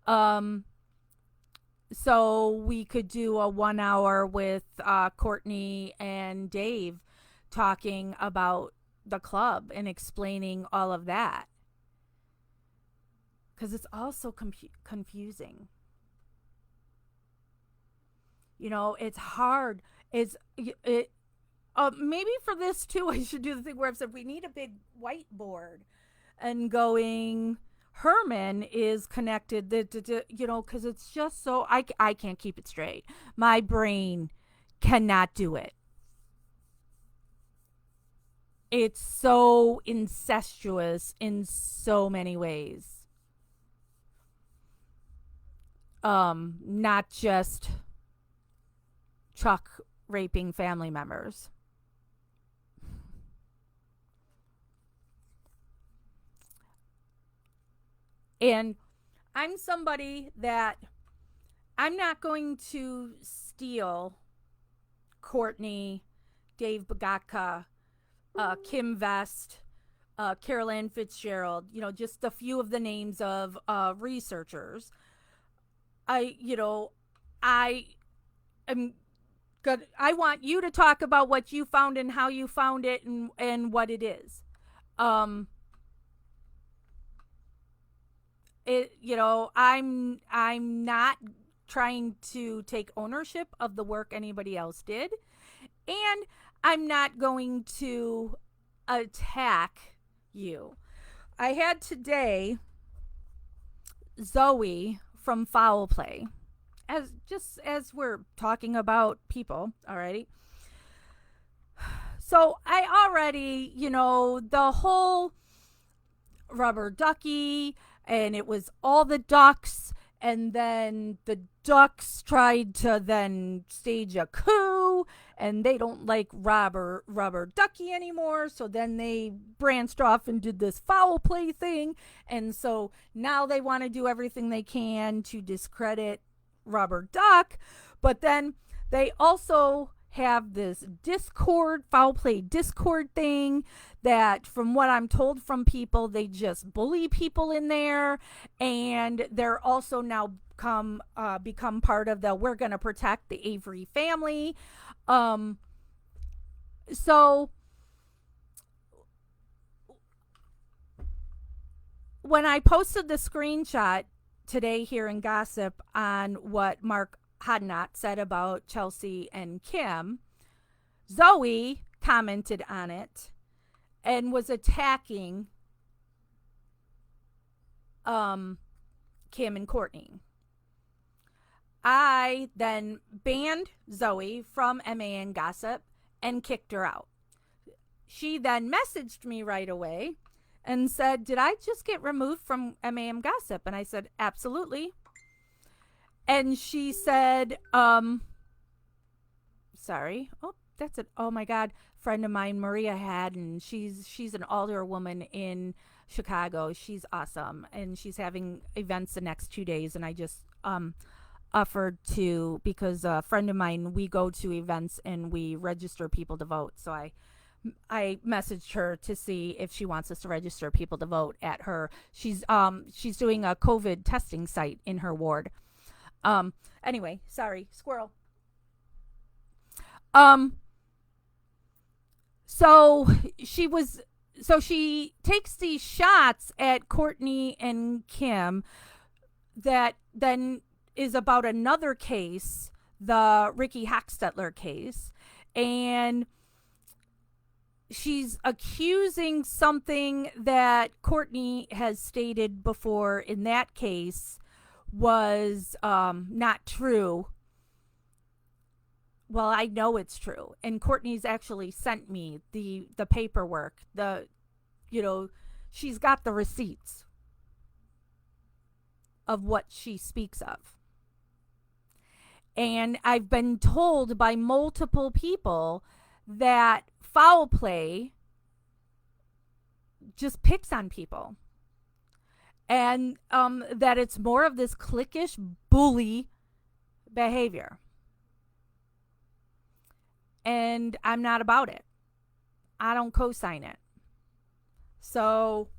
Um, so we could do a 1 hour with Courtney and Dave talking about the club and explaining all of that, because it's also confusing. You know, it's hard. It maybe for this too, I should do the thing where I've said we need a big whiteboard and going. Herman is connected, you know, because it's just so I can't keep it straight. My brain cannot do it. It's so incestuous in so many ways. Not just Chuck raping family members. And I'm somebody that I'm not going to steal Courtney, Dave Bagaka, Kim Vest, Carol Ann Fitzgerald, you know, just a few of the names of researchers. You know, I am good. I want you to talk about what you found and how you found it, and what it is. Um, you know, I'm not trying to take ownership of the work anybody else did, and I'm not going to attack you. I had today Zoe from Foul Play, as we're talking about people. Alrighty. So I already, you know, the whole rubber ducky, and it was all the ducks, and then the ducks tried to then stage a coup, and they don't like rubber ducky anymore, so then they branched off and did this foul play thing, and so now they want to do everything they can to discredit rubber duck. But then they also have this Discord, foul play Discord thing, that from what I'm told from people, they just bully people in there, and they're also now become part of the we're gonna protect the Avery family. um so when I posted the screenshot today here in Gossip on what Mark Hadnot said about Chelsea and Kim, Zoe commented on it and was attacking Kim and Courtney. I then banned Zoe from MAN Gossip and kicked her out. She then messaged me right away and said, "Did I just get removed from MAM Gossip?" And I said, "Absolutely." And she said, sorry. Oh, that's it. Oh my God. Friend of mine, Maria Haddon. She's an alder woman in Chicago. She's awesome. And she's having events the next 2 days. And I just offered to, because a friend of mine, we go to events and we register people to vote. So I messaged her to see if she wants us to register people to vote at her. She's doing a COVID testing site in her ward. Anyway, sorry, squirrel. Um, so she takes these shots at Courtney and Kim that then is about another case, the Ricky Hackstetler case, and she's accusing something that Courtney has stated before in that case, was not true. Well, I know it's true, and Courtney's actually sent me the paperwork. You know, she's got the receipts of what she speaks of. And I've been told by multiple people that foul play just picks on people. And that it's more of this cliquish bully behavior. And I'm not about it. I don't co-sign it. So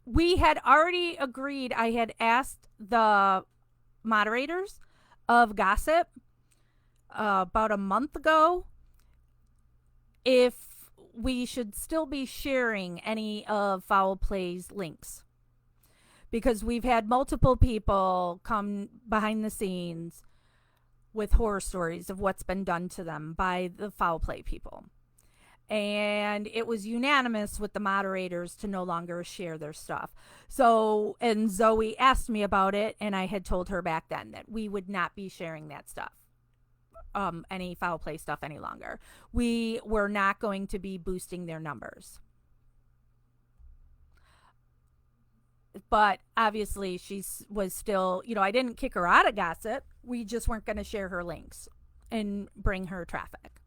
we had already agreed. I had asked the moderators of Gossip about a month ago if we should still be sharing any of Foul Play's links, because we've had multiple people come behind the scenes with horror stories of what's been done to them by the Foul Play people. And it was unanimous with the moderators to no longer share their stuff. So, and Zoe asked me about it, and I had told her back then that we would not be sharing that stuff, any Foul Play stuff any longer. We were not going to be boosting their numbers. But obviously she was still, I didn't kick her out of Gossip. We just weren't going to share her links and bring her traffic.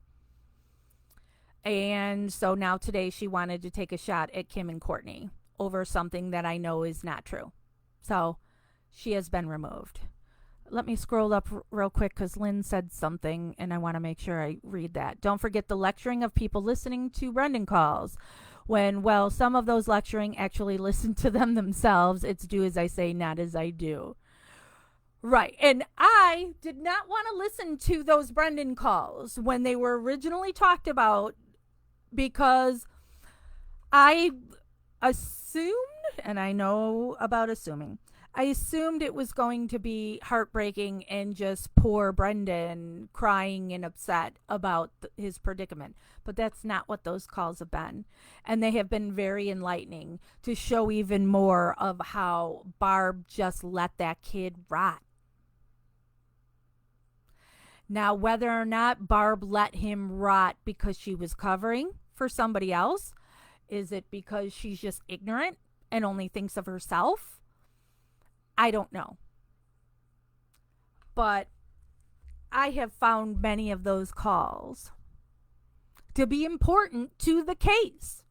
And so now today she wanted to take a shot at Kim and Courtney over something that I know is not true. So she has been removed. Let me scroll up real quick because Lynn said something and I want to make sure I read that. Don't forget the lecturing of people listening to Brendan calls. When, well, some of those lecturing actually listen to them themselves. It's do as I say, not as I do. Right. And I did not want to listen to those Brendan calls when they were originally talked about, because I assumed, and I know about assuming, I assumed it was going to be heartbreaking and just poor Brendan crying and upset about his predicament. But that's not what those calls have been. And they have been very enlightening to show even more of how Barb just let that kid rot. Now, whether or not Barb let him rot because she was covering for somebody else, is it because she's just ignorant and only thinks of herself? I don't know. But I have found many of those calls to be important to the case,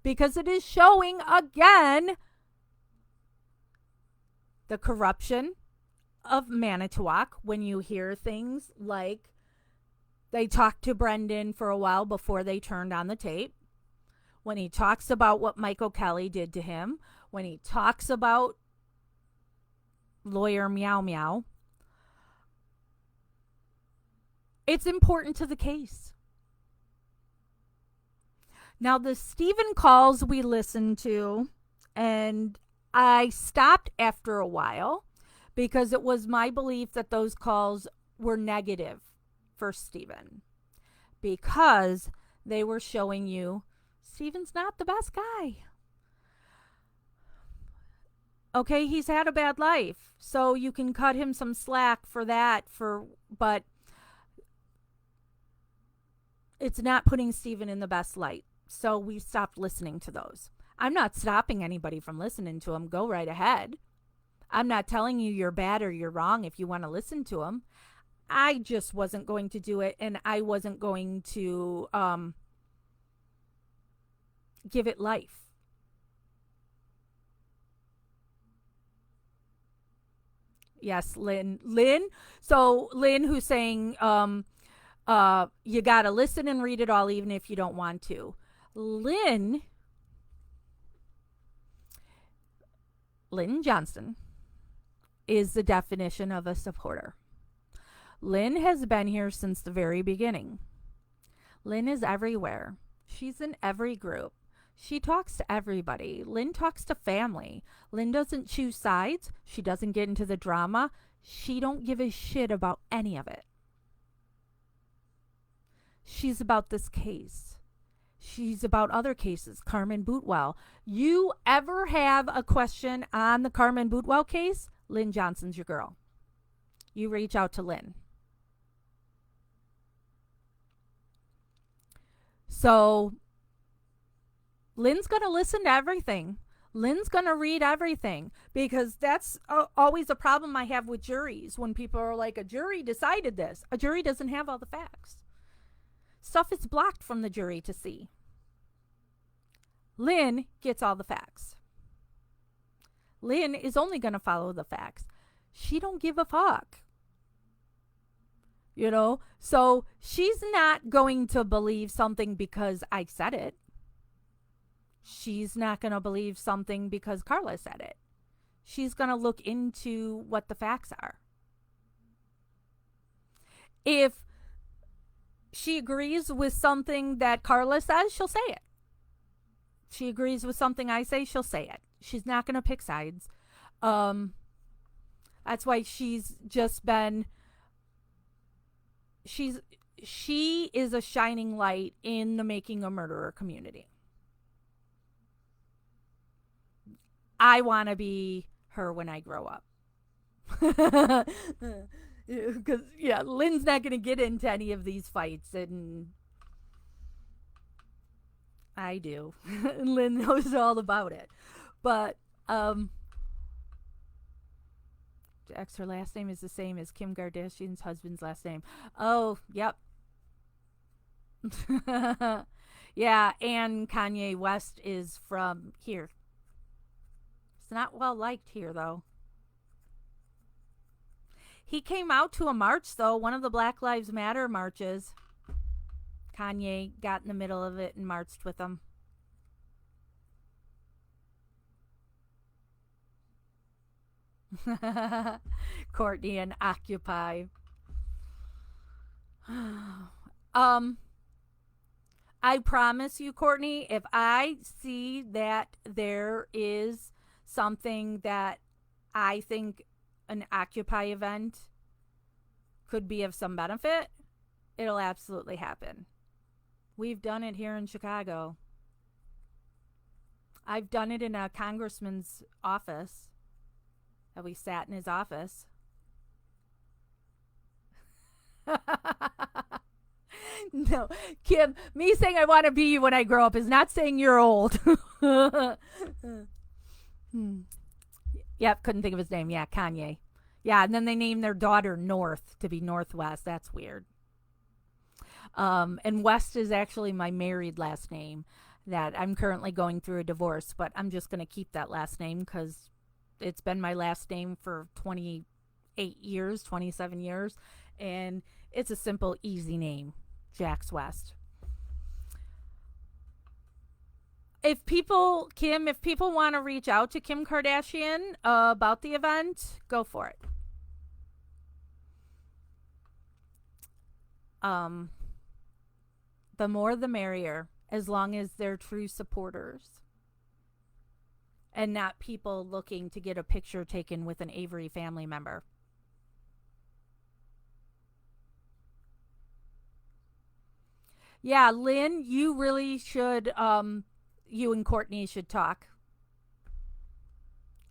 because it is showing again the corruption of Manitowoc. When you hear things like they talked to Brendan for a while before they turned on the tape, when he talks about what Michael Kelly did to him, when he talks about lawyer Meow Meow, it's important to the case. Now, the Stephen calls we listened to, and I stopped after a while because it was my belief that those calls were negative for Stephen, because they were showing you Stephen's not the best guy. Okay, he's had a bad life, so you can cut him some slack for that, but it's not putting Stephen in the best light. So we stopped listening to those. I'm not stopping anybody from listening to them. Go right ahead. I'm not telling you you're bad or you're wrong if you want to listen to them. I just wasn't going to do it, and I wasn't going to give it life. Yes, Lynn. So Lynn, who's saying you got to listen and read it all even if you don't want to. Lynn Johnston is the definition of a supporter. Lynn has been here since the very beginning. Lynn is everywhere. She's in every group. She talks to everybody. Lynn talks to family. Lynn doesn't choose sides. She doesn't get into the drama. She don't give a shit about any of it. She's about this case. She's about other cases. Carmen Bootwell. You ever have a question on the Carmen Bootwell case? Lynn Johnson's your girl. You reach out to Lynn. So Lynn's going to listen to everything. Lynn's going to read everything, because that's always a problem I have with juries when people are like, a jury decided this. A jury doesn't have all the facts. Stuff is blocked from the jury to see. Lynn gets all the facts. Lynn is only going to follow the facts. She don't give a fuck. You know? So she's not going to believe something because I said it. She's not going to believe something because Carla said it. She's going to look into what the facts are. If she agrees with something that Carla says, she'll say it. She agrees with something I say, she'll say it. She's not going to pick sides. That's why she's just been... She is a shining light in the Making a Murderer community. I want to be her when I grow up. Because, yeah, Lynn's not going to get into any of these fights, and I do. Lynn knows all about it. But, Jax, her last name is the same as Kim Kardashian's husband's last name. Oh, yep. Yeah, and Kanye West is from here. It's not well liked here, though. He came out to a march, though, one of the Black Lives Matter marches. Kanye got in the middle of it and marched with them. Courtney and Occupy. I promise you, Courtney, if I see that there is something that I think an Occupy event could be of some benefit, it'll absolutely happen. We've done it here in Chicago. I've done it in a congressman's office. That we sat in his office. No, Kim, me saying I want to be you when I grow up is not saying you're old. Yep, couldn't think of his name. Yeah, Kanye. Yeah, and then they named their daughter North to be Northwest. That's weird. And West is actually my married last name that I'm currently going through a divorce, but I'm just going to keep that last name because it's been my last name for 28 years, 27 years, and it's a simple, easy name, Jax West. If people want to reach out to Kim Kardashian about the event, go for it. The more the merrier, as long as they're true supporters and not people looking to get a picture taken with an Avery family member. Yeah, Lynn, you really should, you and Courtney should talk.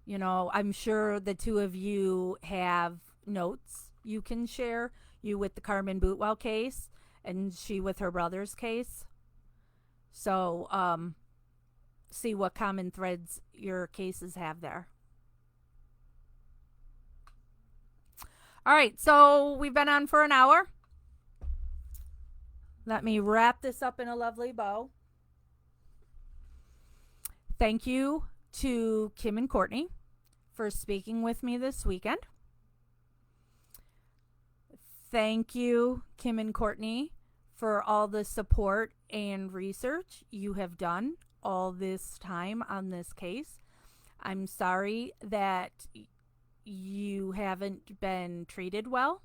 You know, I'm sure the two of you have notes you can share. You with the Carmen Bootwell case and she with her brother's case. So, see what common threads your cases have there. All right, so we've been on for an hour. Let me wrap this up in a lovely bow. Thank you to Kim and Courtney for speaking with me this weekend. Thank you, Kim and Courtney, for all the support and research you have done all this time on this case. I'm sorry that you haven't been treated well,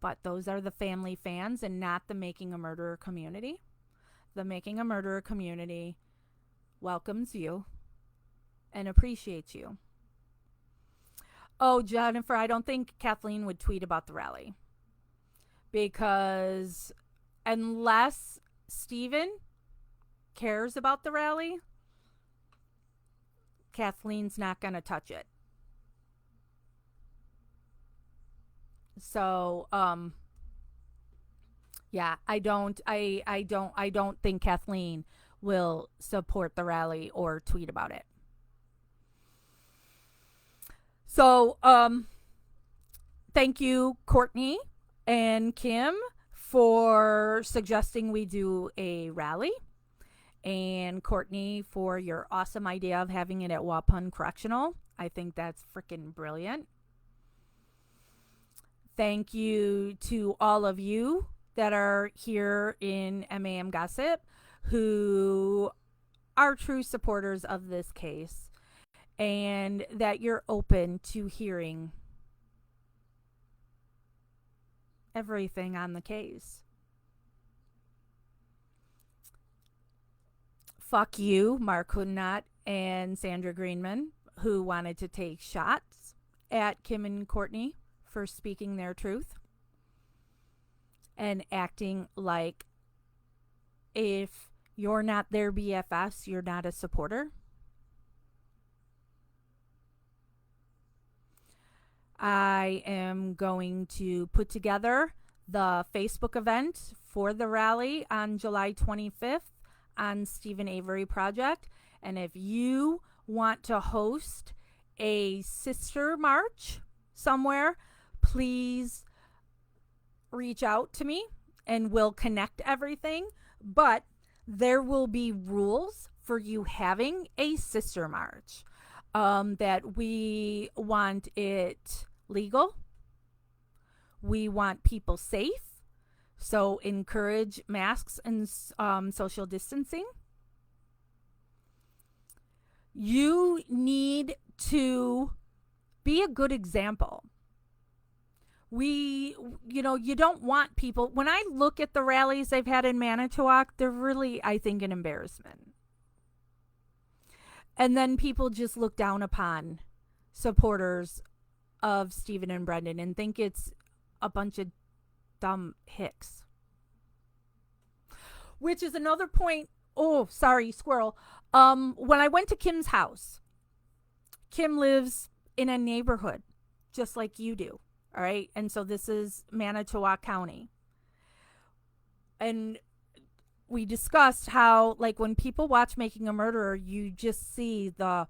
but those are the family fans and not the Making a Murderer community. The Making a Murderer community welcomes you and appreciates you. Oh, Jennifer, I don't think Kathleen would tweet about the rally. Because unless Steven cares about the rally, Kathleen's not going to touch it. So, yeah, I don't think Kathleen will support the rally or tweet about it. So, thank you, Courtney and Kim, for suggesting we do a rally. And Courtney, for your awesome idea of having it at Waupun Correctional. I think that's freaking brilliant. Thank you to all of you that are here in MAM Gossip who are true supporters of this case and that you're open to hearing everything on the case. Fuck you, Mark Hundnott and Sandra Greenman, who wanted to take shots at Kim and Courtney for speaking their truth and acting like if you're not their BFS, you're not a supporter. I am going to put together the Facebook event for the rally on July 25th on Stephen Avery Project. And if you want to host a sister march somewhere, please reach out to me and we'll connect everything. But there will be rules for you having a sister march. That we want it legal. We want people safe. So encourage masks and social distancing. You need to be a good example. You don't want people. When I look at the rallies they've had in Manitowoc, they're really, I think, an embarrassment. And then people just look down upon supporters of Stephen and Brendan and think it's a bunch of dumb hicks. Which is another point. Oh, sorry, squirrel. When I went to Kim's house, Kim lives in a neighborhood just like you do. All right. And so this is Manitowoc County. And we discussed how, like, when people watch Making a Murderer, you just see the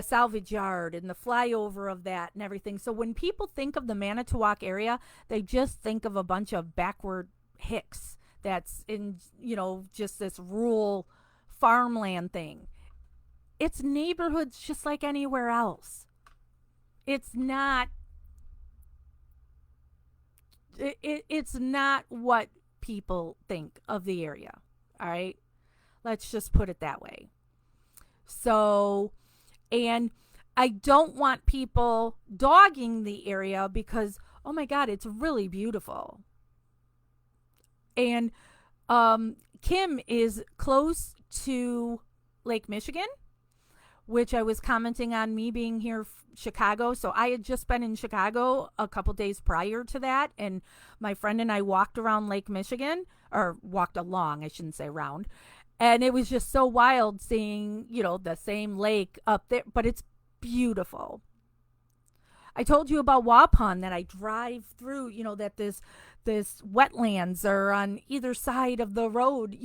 salvage yard and the flyover of that and everything. So when people think of the Manitowoc area, they just think of a bunch of backward hicks that's in, just this rural farmland thing. It's neighborhoods just like anywhere else. It's not it's not what people think of the area. All right. Let's just put it that way. So, and I don't want people dogging the area because, oh my God, it's really beautiful. And Kim is close to Lake Michigan, which I was commenting on me being here Chicago. So I had just been in Chicago a couple days prior to that. And my friend and I walked around Lake Michigan, or walked along, I shouldn't say around. And it was just so wild seeing, the same lake up there, but it's beautiful. I told you about Waupun, that I drive through, that this wetlands are on either side of the road,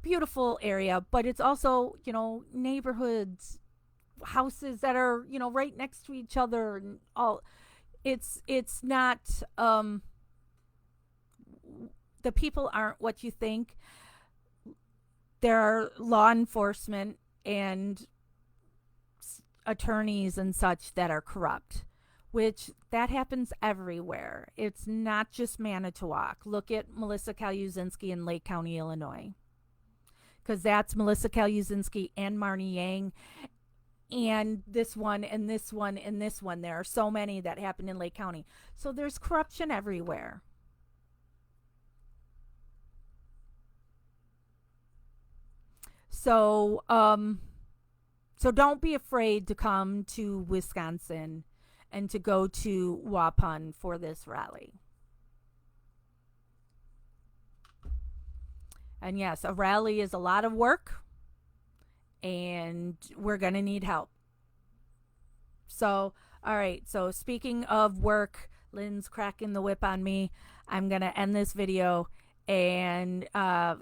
beautiful area, but it's also, neighborhoods, houses that are, right next to each other and all. It's not, the people aren't what you think. There are law enforcement and attorneys and such that are corrupt, which that happens everywhere. It's not just Manitowoc. Look at Melissa Kaluzinski in Lake County, Illinois, because that's Melissa Kaluzinski and Marnie Yang, and this one and this one and this one. There are so many that happen in Lake County. So there's corruption everywhere. So, so don't be afraid to come to Wisconsin and to go to Waupun for this rally. And yes, a rally is a lot of work, and we're going to need help. So, all right. So, speaking of work, Lynn's cracking the whip on me. I'm going to end this video and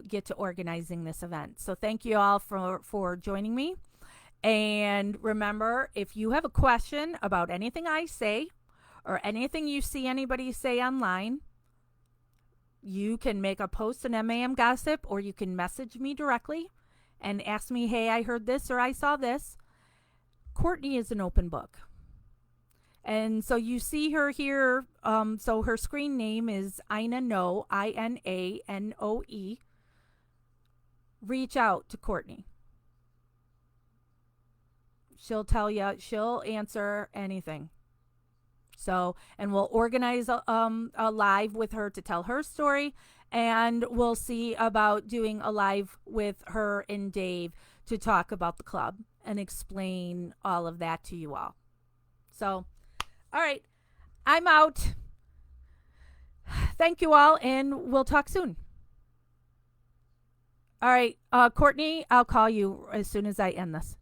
get to organizing this event. So, thank you all for joining me. And remember, if you have a question about anything I say or anything you see anybody say online, you can make a post in MAM Gossip, or you can message me directly and ask me, hey, I heard this or I saw this. Courtney is an open book. And so you see her here. So her screen name is Ina Noe, Inanoe. Reach out to Courtney. She'll tell you, she'll answer anything. So, and we'll organize a live with her to tell her story. And we'll see about doing a live with her and Dave to talk about the club and explain all of that to you all. So, all right, I'm out. Thank you all, and we'll talk soon. All right, Courtney, I'll call you as soon as I end this.